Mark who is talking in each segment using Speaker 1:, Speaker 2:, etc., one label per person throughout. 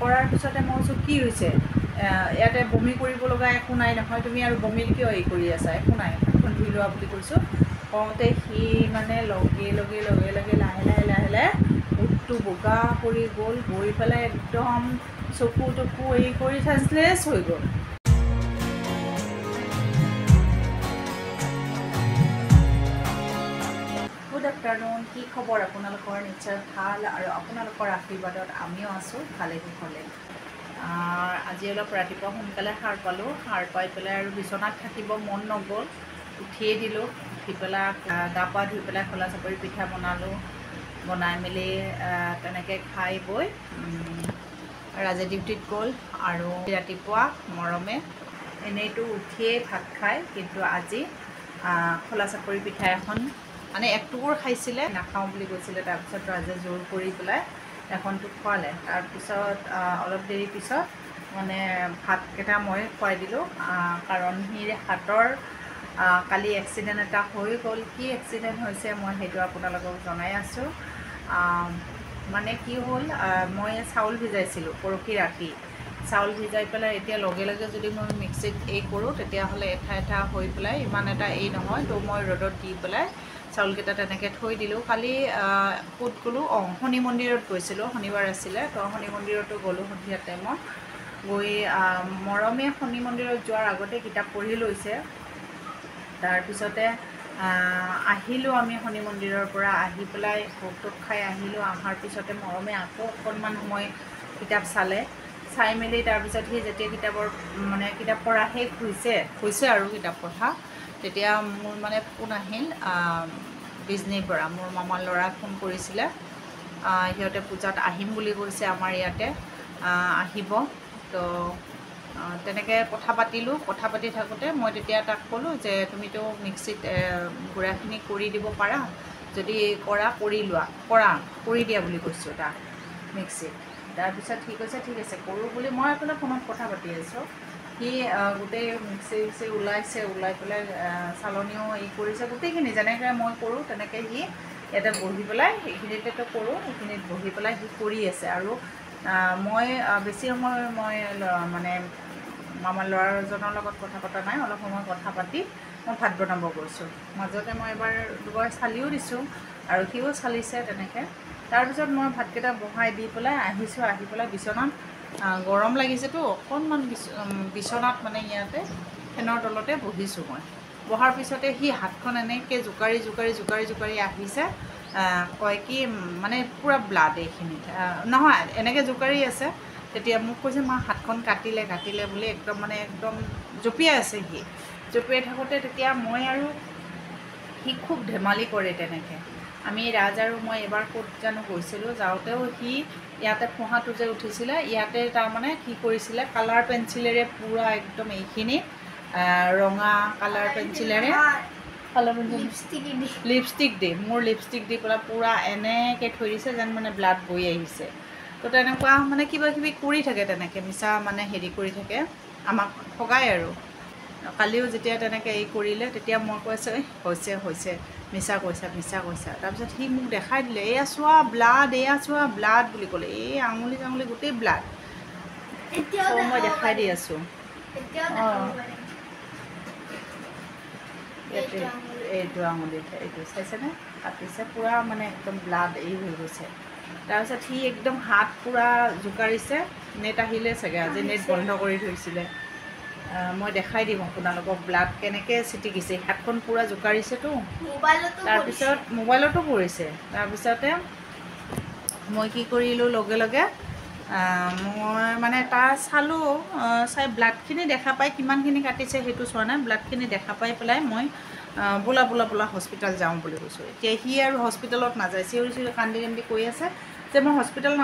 Speaker 1: কৰাৰ পিছতে মই কৈছোঁ কি হৈছে ইয়াতে বমি কৰিব লগা একো নাই নহয় তুমি আৰু বমিৰ কিয় হেৰি কৰি আছা একো নাই হাতখন ধুই লোৱা বুলি কৈছোঁ কওঁতে সি মানে লগে লগে লাহে উঠটো বগা কৰি গ'ল গৈ পেলাই একদম চকু টকু হেৰি কৰি চেঞ্চলেছ হৈ গ'ল গুড আফটাৰনুন কি খবৰ আপোনালোকৰ নিশ্চয় ভাল আৰু আপোনালোকৰ আশীৰ্বাদত আমিও আছোঁ ভালে কুশলে আজি অলপ ৰাতিপুৱা সোনকালে সাৰ পালোঁ সাৰ পাই পেলাই আৰু বিচনাত থাকিব মন নগ'ল উঠিয়ে দিলোঁ উঠি পেলাই গা পা ধুই পেলাই খোলা চাপৰি পিঠা বনালোঁ বনাই মেলি তেনেকৈ খাই বৈ ৰাজে ডিউটিত গ'ল আৰু ৰাতিপুৱা মৰমে এনেইতো উঠিয়েই ভাত খায় কিন্তু আজি খোলা চাপৰি পিঠা এখন মানে এক টুকুৰ খাইছিলে নাখাওঁ বুলি কৈছিলে তাৰপিছত ৰাজে জোৰ কৰি পেলাই এখনটো খোৱালে তাৰপিছত অলপ দেৰি পিছত মানে ভাতকেইটা মই খুৱাই দিলোঁ কাৰণ সিৰ হাতৰ কালি এক্সিডেণ্ট এটা হৈ গ'ল কি এক্সিডেণ্ট হৈছে মই সেইটো আপোনালোকক জনাই আছোঁ মানে কি হ'ল মই চাউল ভিজাইছিলোঁ পৰহি ৰাতি চাউল ভিজাই পেলাই এতিয়া লগে লগে যদি মই মিক্সিত এই কৰোঁ তেতিয়াহ'লে এটা হৈ পেলাই ইমান এটা এই নহয় তো মই ৰ'দত দি পেলাই চাউলকেইটা তেনেকৈ থৈ দিলোঁ কালি ক'ত গ'লোঁ শনি মন্দিৰত গৈছিলোঁ শনিবাৰ আছিলে তো শনি মন্দিৰতো গ'লোঁ সন্ধিয়া টাইমত গৈ মৰমে শনি মন্দিৰত যোৱাৰ আগতে কিতাপ পঢ়ি লৈছে তাৰপিছতে আহিলোঁ আমি শনি মন্দিৰৰ পৰা আহি পেলাই ভোগ টোগ খাই আহিলোঁ অহাৰ পিছতে মৰমে আকৌ অকণমান সময় কিতাপ চালে চাই মেলি তাৰপিছত সি যেতিয়া কিতাপ পঢ়া শেষ হৈছে আৰু কিতাপ পঢ়া তেতিয়া মোৰ মানে ফোন আহিল ডিজনীৰ পৰা মোৰ মামাৰ ল'ৰাক ফোন কৰিছিলে সিহঁতে পূজাত আহিম বুলি কৈছে আমাৰ ইয়াতে আহিব তো তেনেকৈ কথা পাতিলোঁ কথা পাতি থাকোঁতে মই তেতিয়া তাক ক'লোঁ যে তুমিতো মিক্সিত গুড়াখিনি কৰি দিব পাৰা যদি কৰি দিয়া বুলি কৈছোঁ তাক মিক্সিত তাৰপিছত সি কৈছে ঠিক আছে কৰোঁ বুলি মই আপোনাৰ ফোনত কথা পাতি আছোঁ সি গোটেই মিক্সি ওলাই পেলাই চালনীও এই কৰিছে গোটেইখিনি যেনেকৈ মই কৰোঁ তেনেকৈ সি ইয়াতে বহি পেলাই সেইখিনিতেতো কৰোঁ সেইখিনিত বহি পেলাই সি কৰি আছে আৰু মই বেছি সময় মই মানে মামাৰ ল'ৰাজনৰ লগত কথা পতা নাই অলপ সময় কথা পাতি মই ভাত বনাব গৈছোঁ মাজতে মই এবাৰ দুবাৰ চালিও দিছোঁ আৰু সিও চালিছে তেনেকৈ তাৰপিছত মই ভাতকেইটা বহাই দি পেলাই আহিছোঁ আহি পেলাই বিচনাত গৰম লাগিছেতো অকণমান বিচনাত মানে ইয়াতে ফেনৰ তলতে বহিছোঁ মই বহাৰ পিছতে সি হাতখন এনেকৈ জোকাৰি আহিছে কয় কি মানে পূৰা ব্লাড এইখিনিত নহয় এনেকৈ জোকাৰি আছে তেতিয়া মোক কৈছে মা হাতখন কাটিলে বুলি একদম জঁপিয়াই আছে সি জঁপিয়াই থাকোঁতে তেতিয়া মই আৰু সি খুব ধেমালি কৰে তেনেকৈ আমি ৰাজ আৰু মই এবাৰ ক'ত জানো গৈছিলোঁ যাওঁতেও সি ইয়াতে ফোঁহাটো যে উঠিছিলে ইয়াতে তাৰমানে কি কৰিছিলে কালাৰ পেঞ্চিলেৰে পূৰা একদম এইখিনি ৰঙা কালাৰ পেঞ্চিলেৰে লিপষ্টিক দি মোৰ লিপষ্টিক দি পেলাই পূৰা এনেকৈ থৈ দিছে যেন মানে ব্লাড বৈ আহিছে তো তেনেকুৱা মানে কিবা কিবি কৰি থাকে তেনেকৈ মিছা মানে হেৰি কৰি থাকে আমাক ঠগায় আৰু কালিও যেতিয়া তেনেকৈ এই কৰিলে তেতিয়া মই কৈছোঁ হৈছে মিছা কৈছা তাৰপিছত সি মোক দেখাই দিলে এয়া চোৱা ব্লাড বুলি ক'লে এই আঙুলি গোটেই ব্লাড মই দেখাই দি আছোঁ এইটো আঙুলিত এইটো চাইছেনে কাটিছে পূৰা মানে একদম ব্লাড এই হৈ গৈছে তাৰপিছত সি একদম হাত পূৰা জোকাৰিছে নেট আহিলে চাগে আজি নেট বন্ধ কৰি থৈছিলে মই দেখাই দিম আপোনালোকক ব্লাড কেনেকৈ ছিটিকিছে হাতখন পূৰা জোকাৰিছেতো তাৰপিছত মোবাইলতো পৰিছে তাৰপিছতে মই কি কৰিলোঁ লগে লগে মই মানে তাৰ চালোঁ চাই ব্লাডখিনি দেখা পাই কিমানখিনি কাটিছে সেইটো চোৱা নাই ব্লাডখিনি দেখা পাই পেলাই মই বোলা হস্পিটেল যাওঁ বুলি কৈছোঁ এতিয়া সি আৰু হস্পিটেলত নাযায় চিঞৰি কান্দি কৈ আছে যে মই হস্পিটেল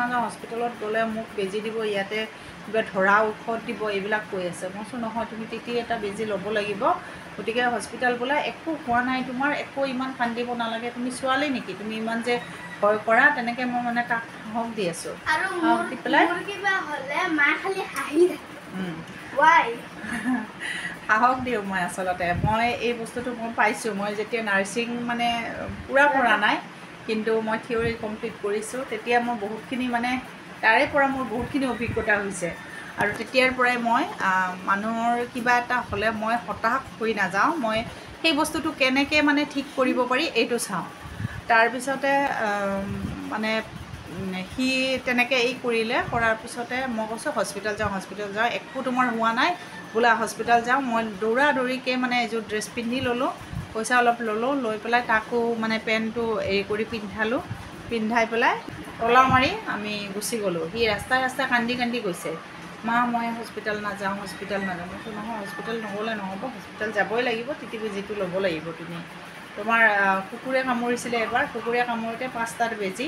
Speaker 1: নাযাওঁ হস্পিটেলত গ'লে মোক বেজি দিব ইয়াতে কিবা ধৰা ঔষধ দিব এইবিলাক কৈ আছে মই কৈছোঁ নহয় তুমি তেতিয়া এটা বেজি ল'ব লাগিব গতিকে হস্পিটেল বোলে একো হোৱা নাই তোমাৰ একো ইমান কান্দিব নালাগে তুমি ছোৱালী নেকি তুমি ইমান যে ভয় কৰা তেনেকৈ মই মানে তাক সাহস দি আছোঁ সাহস দি পেলাই সাহস দিওঁ মই আচলতে মই এই বস্তুটো মই পাইছোঁ মই যেতিয়া নাৰ্ছিং মানে পূৰা কৰা নাই কিন্তু মই থিয়ৰী কমপ্লিট কৰিছোঁ তেতিয়া মই বহুতখিনি মানে তাৰে পৰা মোৰ বহুতখিনি অভিজ্ঞতা হৈছে আৰু তেতিয়াৰ পৰাই মই মানুহৰ কিবা এটা হ'লে মই হতাশ হৈ নাযাওঁ, মই সেই বস্তুটো কেনেকৈ মানে ঠিক কৰিব পাৰি এইটো চাওঁ। তাৰপিছতে মানে সি তেনেকৈ কৰিলে, কৰাৰ পিছতে মই কৈছোঁ হস্পিটেল যাওঁ, একো তোমাৰ হোৱা নাই বোলা, হস্পিটেল যাওঁ। মই দৌৰা দৌৰিকৈ মানে এযোৰ ড্ৰেছ পিন্ধি ল'লোঁ, পইচা অলপ ল'লোঁ, লৈ পেলাই তাকো মানে পেণ্টটো কৰি পিন্ধাই পেলাই তলা মাৰি আমি গুচি গ'লোঁ। সি ৰাস্তাই কান্দি গৈছে, মা মই হস্পিটেল নাযাওঁ। মই কৈছোঁ নহয়, হস্পিটেল নগ'লে নহ'ব, হস্পিটেল যাবই লাগিব, টিটি বেজীটো ল'ব লাগিব তুমি। তোমাৰ কুকুৰে কামুৰিছিলে এবাৰ, কুকুৰে কামুৰোতে 5টা বেজী,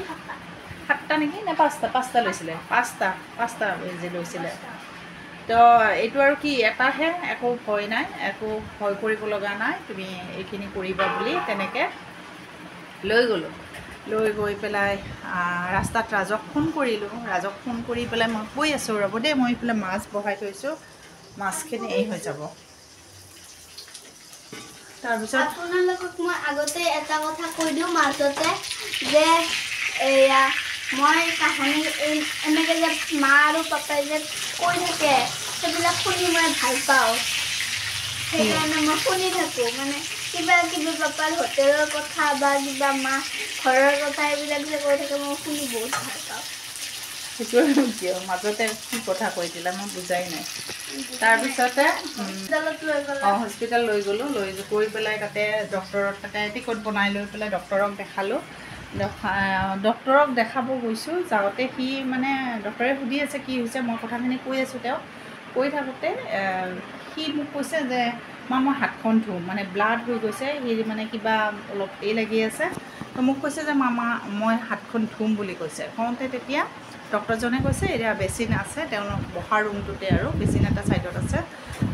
Speaker 1: 7টা নেকি নে 5টা লৈছিলে, 5টা বেজী লৈছিলে। তো এইটো আৰু কি এটাহে, একো ভয় নাই, একো ভয় কৰিব লগা নাই, তুমি এইখিনি কৰিবা বুলি তেনেকৈ লৈ গ'লোঁ। লৈ গৈ পেলাই ৰাস্তাত ৰাজক ফোন কৰিলোঁ, ৰাজক ফোন কৰি পেলাই মই কৈ আছোঁ ৰ'ব দেই, মই এইফালে মাছ বহাই থৈছোঁ, মাছখিনি এই হৈ যাব। তাৰপিছত
Speaker 2: আপোনালোকক মই আগতে এটা কথা কৈ দিওঁ মাজতে, যে এয়া মই কাহিনী এনেকৈ যে মা আৰু পাপাই যে কৈ থাকে সেইবিলাক শুনি মই ভাল পাওঁ, সেইকাৰণে মই শুনি থাকোঁ। মানে কিবা কিবি পাপাৰ হোটেলৰ কথা বা কিবা মা ঘৰৰ কথা এইবিলাক যে কৈ থাকে মই শুনি বহুত ভাল পাওঁ।
Speaker 1: সেইটোৱে কিয় মাজতে কি কথা কৈ দিলা মই বুজাই নাই। তাৰপিছতে হস্পিটেল লৈ গ'লোঁ, লৈ গৈ পেলাই তাতে ডক্টৰৰ তাতে টিকট বনাই লৈ পেলাই ডক্টৰক দেখালোঁ। ডক্টৰক দেখাব গৈছোঁ, যাওঁতে সি মানে ডক্টৰে সুধি আছে কি হৈছে, মই কথাখিনি কৈ আছোঁ। তেওঁক কৈ থাকোঁতে সি মোক কৈছে যে মা মই হাতখন ধুম, মানে ব্লাড হৈ গৈছে, সি মানে কিবা অলপ লাগি আছে। তো মোক কৈছে যে মামা মই হাতখন ধুম বুলি কৈছে। কওঁতে তেতিয়া ডক্টৰজনে কৈছে এতিয়া বেচিন আছে তেওঁলোক বহাৰ ৰুমটোতে, আৰু বেচিন এটা ছাইডত আছে।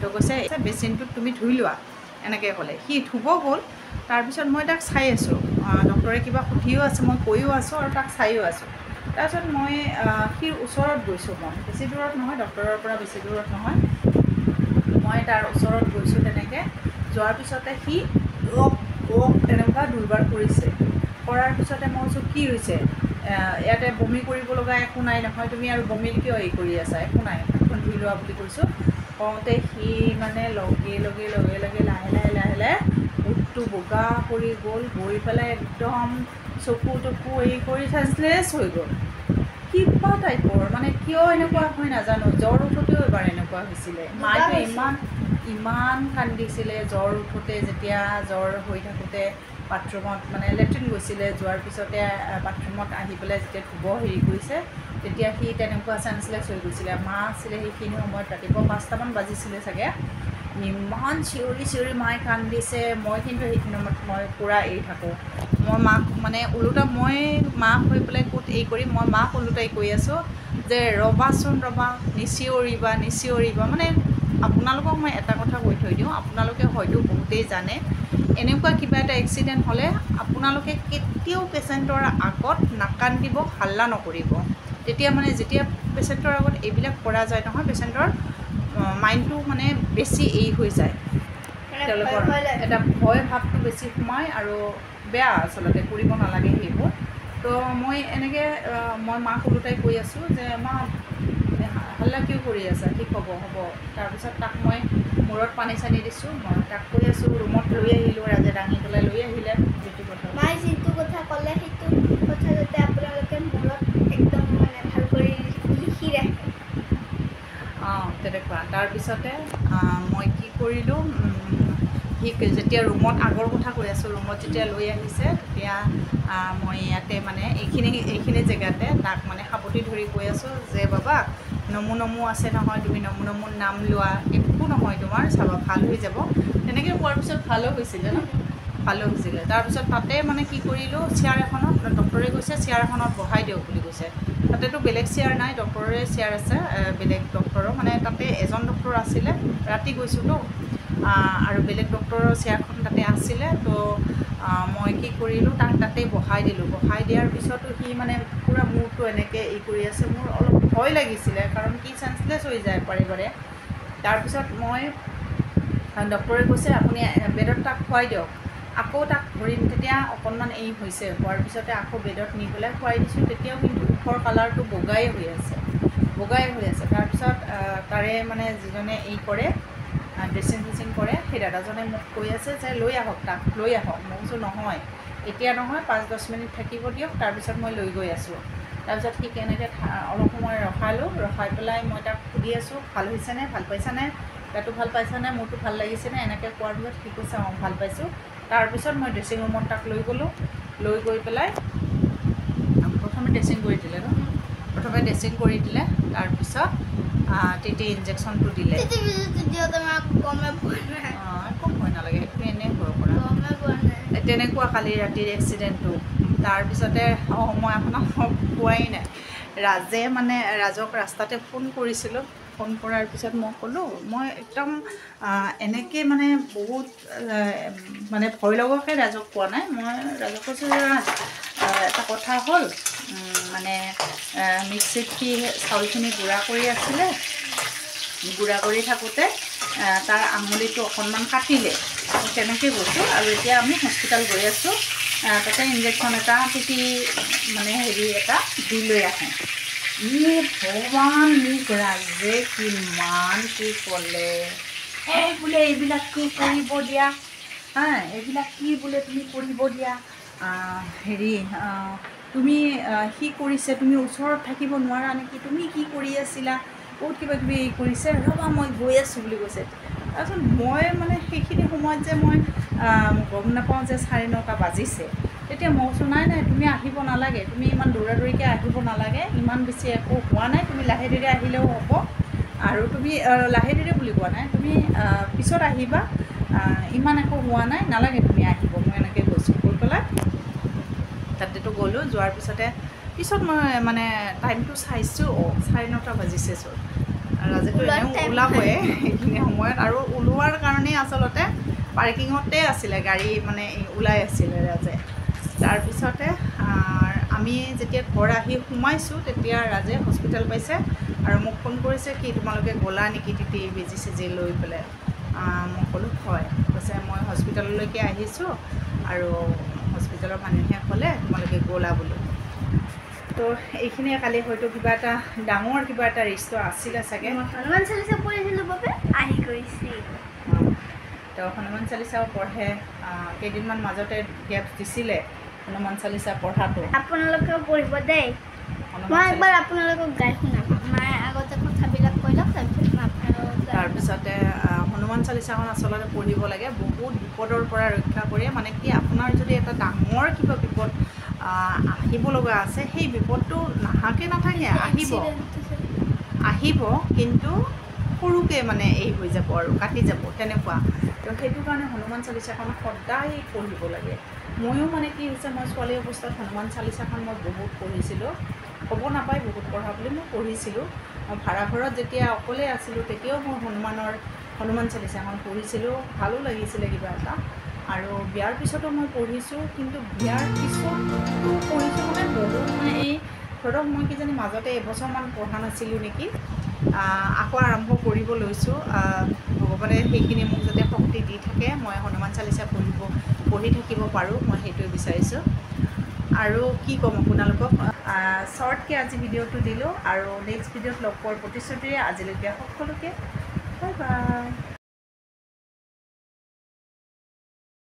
Speaker 1: তো কৈছে বেচিনটোত তুমি ধুই লোৱা, এনেকৈ ক'লে। সি ধুব গ'ল, তাৰপিছত মই তাক চাই আছোঁ, ডক্টৰে কিবা সুধিও আছে, মই কৈও আছোঁ আৰু তাক চাইও আছোঁ। তাৰপিছত মই সিৰ ওচৰত গৈছোঁ, মই বেছি দূৰত নহয়, ডক্টৰৰ পৰা বেছি দূৰত নহয়, মই তাৰ ওচৰত গৈছোঁ। তেনেকৈ যোৱাৰ পিছতে সি তেনেকুৱা 2বাৰ কৰিছে। কৰাৰ পিছতে মই কৈছোঁ কি হৈছে, ইয়াতে বমি কৰিব লগা একো নাই নহয়, তুমি আৰু বমিৰ কিয় কৰি আছা, একো নাই, হাতখন ধুই লোৱা বুলি কৈছোঁ। কওঁতে সি মানে লগে লগে লাহে মুখটো বগা কৰি গৈ পেলাই একদম চকু তকু কৰি চেঞ্চলেছ হৈ গ'ল। কিবা টাইপৰ মানে কিয় এনেকুৱা হয় নাজানো, জ্বৰ উঠোতেও এবাৰ এনেকুৱা হৈছিলে। মায়েতো ইমান কান্দিছিলে জ্বৰ উঠোতে, যেতিয়া জ্বৰ হৈ থাকোঁতে বাথৰুমত মানে লেট্ৰিন গৈছিলে, যোৱাৰ পিছতে বাথৰুমত আহি পেলাই যেতিয়া ধুব কৰিছে, তেতিয়া সি তেনেকুৱা চেঞ্চলেছ হৈ গৈছিলে। মা আছিলে সেইখিনি সময়ত, ৰাতিপুৱা 5টামান বাজিছিলে চাগে, ইমান চিঞৰি মায়ে কান্দিছে। মই কিন্তু সেইখিনি সময়ত মই পূৰা থাকোঁ, মই মাক মানে ওলোটা মই মাক হৈ পেলাই ক'ত কৰি মই মাক ওলোটাই কৈ আছোঁ যে ৰ'বাচোন ৰ'বা, নিচিঞৰিবা। মানে আপোনালোকক মই এটা কথা কৈ থৈ দিওঁ, আপোনালোকে হয়তো বহুতেই জানে, এনেকুৱা কিবা এটা এক্সিডেণ্ট হ'লে আপোনালোকে কেতিয়াও পেচেণ্টৰ আগত নাকান্দিব, হাল্লা নকৰিব। তেতিয়া মানে যেতিয়া পেচেণ্টৰ আগত এইবিলাক কৰা যায় নহয়, পেচেণ্টৰ মাইণ্ডটো মানে বেছি হৈ যায়, তেওঁলোকৰ এটা ভয় ভাৱটো বেছি সোমায় আৰু বেয়া, আচলতে কৰিব নালাগে সেইবোৰ। তো মই এনেকৈ মই মাক ওলোটাই কৈ আছোঁ যে মা হাল্লা কিয় কৰি আছা, ঠিক হ'ব। তাৰপিছত তাক মই মূৰত পানী চানী দিছোঁ, মই তাক কৈ আছোঁ, ৰুমত লৈ আহিলোঁ, ৰাজে দাঙি পেলাই লৈ আহিলে। যিটো কথা
Speaker 2: মায়ে যিটো কথা ক'লে সেইটো কথা যাতে আপোনালোকে মূৰত একদম মানে ভাল কৰি লিখি ৰাখে।
Speaker 1: তেনেকুৱা। তাৰপিছতে মই কি কৰিলোঁ, সি যেতিয়া ৰুমত, আগৰ কথা কৈ আছোঁ, ৰুমত যেতিয়া লৈ আহিছে, তেতিয়া মই ইয়াতে মানে এইখিনি জেগাতে তাক মানে সাৱটি ধৰি কৈ আছোঁ যে বাবা নমু আছে নহয়, তুমি নমুৰ নাম লোৱা, একো নহয় তোমাৰ, চাবা ভাল হৈ যাব। তেনেকৈ কোৱাৰ পিছত ভালো হৈছিলে ন, ভালো হৈছিলে। তাৰপিছত তাতে মানে কি কৰিলোঁ, চেয়াৰ এখনত, ডক্টৰে কৈছে চেয়াৰ এখনত বহাই দিয়ক বুলি কৈছে। তাতেতো বেলেগ চেয়াৰ নাই, ডক্টৰৰে চেয়াৰ আছে, বেলেগ ডক্টৰৰ মানে তাতে এজন ডক্টৰ আছিলে, ৰাতি গৈছোঁতো, আৰু বেলেগ ডক্টৰৰ চেয়াৰখন তাতে আছিলে। তো মই কি কৰিলোঁ, তাক তাতে বহাই দিলোঁ। বহাই দিয়াৰ পিছতো সি মানে পূৰা মূৰটো এনেকৈ কৰি আছে। মোৰ অলপ ভয় লাগিছিলে, কাৰণ কি চেঞ্চলেছ হৈ যায় বাৰে। তাৰপিছত মই ডক্টৰে কৈছে আপুনি বেডত তাক শুৱাই দিয়ক। আকৌ তাক ধৰি তেতিয়া অকণমান এই হৈছে, হোৱাৰ পিছতে আকৌ বেডত নি পেলাই খুৱাই দিছোঁ। তেতিয়াও কিন্তু ওঠৰ কালাৰটো বগাই হৈ আছে। তাৰপিছত তাৰে মানে যিজনে এই কৰে ড্ৰেছিং চেচিং কৰে, সেই দাদাজনে মোক কৈ আছে যে লৈ আহক, তাক লৈ আহক। মই কৈছোঁ নহয়, এতিয়া নহয়, 5-10 মিনিট থাকিব দিয়ক, তাৰপিছত মই লৈ গৈ আছোঁ। তাৰপিছত সি কেনেকৈ অলপ সময় ৰখাই পেলাই মই তাক সুধি আছোঁ, ভাল হৈছেনে, ভাল পাইছানে, গাটো ভাল পাইছানে, মোৰতো ভাল লাগিছেনে, এনেকৈ কোৱাৰ পিছত সি কৈছে অঁ ভাল পাইছোঁ। তাৰপিছত মই ড্ৰেছিং ৰুমত তাক লৈ গ'লোঁ। লৈ গৈ পেলাই প্ৰথমে ড্ৰেছিং কৰি দিলে তাৰপিছত তেতিয়া ইনজেকশ্যনটো দিলে। একো ভয় নালাগে, সেইটো এনেই ভয় কৰা। তেনেকুৱা কালি ৰাতিৰ এক্সিডেণ্টটো। তাৰপিছতে মই আপোনাক কোৱাই নাই, ৰাজক ৰাস্তাতে ফোন কৰিছিলোঁ। ফোন কৰাৰ পিছত মই ক'লোঁ, মই একদম এনেকৈ মানে বহুত মানে ভয় লগাকৈ ৰাজক কোৱা নাই। মই ৰাজক কৈছোঁ যে এটা কথা হ'ল, মানে মিক্সিত সি চাউলখিনি গুড়া কৰি আছিলে, গুড়া কৰি থাকোঁতে তাৰ আঙুলিটো অকণমান কাটিলে, তেনেকৈ গৈছোঁ। আৰু এতিয়া আমি হস্পিটেল গৈ আছোঁ, তাতে ইনজেকশ্যন এটা মানে এটা দি লৈ আহোঁ। ভগৱান, মোক ৰাজে কিমান কি ক'লে, বোলে এইবিলাক কি কৰিব দিয়া, এইবিলাক কি বোলে তুমি কৰিব দিয়া, তুমি সি কৰিছে, তুমি ওচৰত থাকিব নোৱাৰা নেকি, তুমি কি কৰি আছিলা, বহুত কিবা কিবি কৰিছে, ৰ'বা মই গৈ আছোঁ বুলি কৈছে। তাৰপিছত মই মানে সেইখিনি সময়ত যে মই গম নাপাওঁ যে 9:30 বাজিছে। তেতিয়া মই কৈছোঁ নাই তুমি আহিব নালাগে, তুমি ইমান দৌৰা দৌৰিকৈ আহিব নালাগে, ইমান বেছি একো হোৱা নাই, তুমি লাহে ধীৰে আহিলেও হ'ব। আৰু তুমি লাহে ধীৰে বুলি কোৱা নাই, তুমি পিছত আহিবা, ইমান একো হোৱা নাই, নালাগে তুমি আহিব, মই এনেকৈ কৈছোঁ। কৈ পেলাই তাতেতো গ'লোঁ। যোৱাৰ পিছত মই মানে টাইমটো চাইছোঁ, 9:30 বাজিছে চোন। ৰাজেতো এনেও ওলাবয়ে সেইখিনি সময়ত, আৰু ওলোৱাৰ কাৰণেই আচলতে পাৰ্কিঙতে আছিলে গাড়ী, মানে ওলাই আছিলে ৰাজে। তাৰপিছতে আমি যেতিয়া ঘৰ আহি সোমাইছোঁ, তেতিয়া ৰাজে হস্পিটেল পাইছে আৰু মোক ফোন কৰিছে, কি তোমালোকে গ'লা নেকি তেতিয়া বেজি চেজি লৈ পেলাই। মই ক'লোঁ হয়। কৈছে মই হস্পিটেললৈকে আহিছোঁ আৰু হস্পিটেলৰ মানুহে ক'লে তোমালোকে গ'লা বুলি। তো এইখিনিয়ে কালি হয়তো ডাঙৰ কিবা এটা ৰিষ্ট আছিলে চাগে।
Speaker 2: হনুমান চালিচা পঢ়িছিলোঁ বাবে আহি গৈছে।
Speaker 1: তো হনুমান চালিচাও পঢ়ে, কেইদিনমান মাজতে গেপ দিছিলে হনুমান চালিচা পঢ়াটো।
Speaker 2: আপোনালোকেও পঢ়িব দেই। মই একবাৰ আপোনালোকক গাই শুনাম। মায়ে আগতে কথাবিলাক কৈ লওক,
Speaker 1: তাৰপিছতে হনুমান চালিচাখন আচলতে পঢ়িব লাগে, বহুত বিপদৰ পৰা ৰক্ষা কৰে। মানে কি, আপোনাৰ যদি এটা ডাঙৰ কিবা বিপদ আহিব লগা আছে, সেই বিপদটো নাথাকে, আহিব কিন্তু সৰুকৈ মানে এই হৈ যাব আৰু কাটি যাব, তেনেকুৱা। তো সেইটো কাৰণে হনুমান চালিচাখন সদায় পঢ়িব লাগে। ময়ো মানে কি হৈছে, মই ছোৱালী অৱস্থাত হনুমান চালিচাখন মই বহুত পঢ়িছিলোঁ। ক'ব নাপায় বহুত পঢ়া বুলি, মই পঢ়িছিলোঁ। মই ভাড়াঘৰত যেতিয়া অকলে আছিলোঁ, তেতিয়াও মই হনুমান চালিচাখন পঢ়িছিলোঁ, ভালো লাগিছিলে কিবা এটা। আৰু বিয়াৰ পিছতো মই পঢ়িছোঁ, কিন্তু বিয়াৰ পিছতো পঢ়িছোঁ মানে বহুত, মানে এই ধৰক মই কিজানি মাজতে এবছৰমান পঢ়া নাছিলোঁ নেকি, আকৌ আৰম্ভ কৰিব লৈছোঁ। ভগৱানে সেইখিনি মোক যাতে শক্তি দি থাকে, মই হনুমান চালিচা পঢ়ি থাকিব পাৰোঁ, মই সেইটোৱে বিচাৰিছোঁ। আৰু কি ক'ম আপোনালোকক, শ্বৰ্টকৈ আজি ভিডিঅ'টো দিলোঁ, আৰু নেক্সট ভিডিঅ'ত লগ পোৱাৰ প্ৰতিশ্ৰুতিৰে আজিলৈকে সকলোকে বাই বাই।